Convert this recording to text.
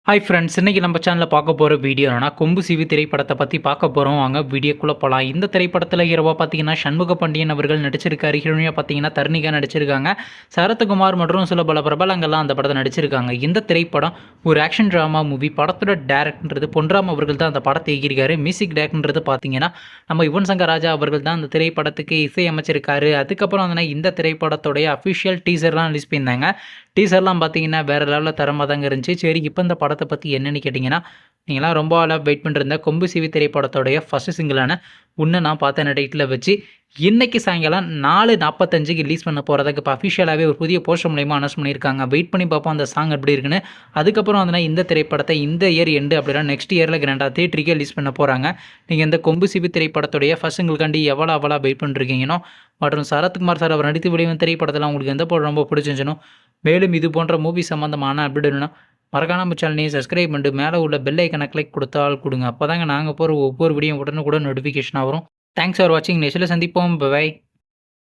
Hi friends, இன்னைக்கு நம்ம சேனலில் பார்க்க போகிற வீடியோ என்னன்னா கொம்பு சிவி திரைப்படத்தை பற்றி பார்க்க போகிறோம். வாங்க வீடியோக்குள்ளே போகலாம். இந்த திரைப்படத்தில் ஹீரோவாக பார்த்தீங்கன்னா சண்முக பாண்டியன் அவர்கள் நடிச்சிருக்காரு. ஹீரோனியாக பார்த்தீங்கன்னா தர்ணிகா நடிச்சிருக்காங்க. சரத்குமார் மற்றும் சில பல பிரபலங்கள்லாம் அந்த படத்தை நடிச்சிருக்காங்க. இந்த திரைப்படம் ஒரு ஆக்ஷன் ட்ராமா மூவி. படத்தோட டேரக்டர்ன்றது பொன்ராம் அவர்கள் தான் அந்த படத்தை இயக்கியிருக்காரு. மியூசிக் டேரக்டர்ன்றது பார்த்தீங்கன்னா நம்ம யுவன் சங்கர் ராஜா அவர்கள் தான் அந்த திரைப்படத்துக்கு இசையமைச்சிருக்காரு. அதுக்கப்புறம் வந்து இந்த திரைப்படத்துடைய அஃபிஷியல் டீசர்லாம் ரிலீஸ் பண்ணியிருந்தாங்க. டீசர்லாம் பார்த்தீங்கன்னா வேறு லெவலில் தரமாக தாங்க இருந்துச்சு. சரி, இப்போ இந்த படத்தை பற்றி என்னென்னு கேட்டிங்கன்னா, நீங்களாம் ரொம்ப ஆளாக வெயிட் பண்ணிருந்த கொம்பு சிவி திரைப்படத்தோடைய ஃபஸ்ட்டு சிங்கிளான உன்னை நான் பார்த்த டைட்டில் வச்சு இன்றைக்கி சாயங்காலம் 4:45க்கு ரிலீஸ் பண்ண போகிறதுக்கு இப்போ அஃபிஷியலாகவே ஒரு புதிய போஸ்டர் மூலயமா அனௌன்ஸ் பண்ணியிருக்காங்க. வெயிட் பண்ணி பார்ப்போம் அந்த சாங் எப்படி இருக்குன்னு. அதுக்கப்புறம் வந்து இந்த திரைப்படத்தை இந்த இயர் எண்டு அப்படின்னா நெக்ஸ்ட் இயரில் கிராண்டாக தேட்டருக்கே ரிலீஸ் பண்ண போகிறாங்க. நீங்கள் இந்த கொம்பு சிவி திரைப்படத்துடைய ஃபஸ்ட் சிங்கிள்காண்டி எவ்வளோ வெயிட் பண்ணிருக்கீங்கன்னோ மற்றும் சரத்குமார் சார் அவர் நடித்து வெளிவந்த திரைப்படத்தில் உங்களுக்கு எந்த படம் ரொம்ப பிடிச்சிருந்துச்சுனோ, மேலும் இது போன்ற மூவி சம்மந்தமான அப்டேட் வேணும்னா மறக்காம நம்ம சேனலையும் சப்ஸ்கிரைப் பண்ணிட்டு மேலே உள்ள பெல் ஐக்கனை கிளிக் கொடுத்தால் கொடுங்க. அப்போ தாங்க நாங்கள் போகிற ஒவ்வொரு வீடியோ உடனுக்குடன் நோட்டிஃபிகேஷனாக வரும். தேங்க்ஸ் ஃபார் வாட்சிங். நெக்ஸ்ட்டில் சந்திப்போம். பை.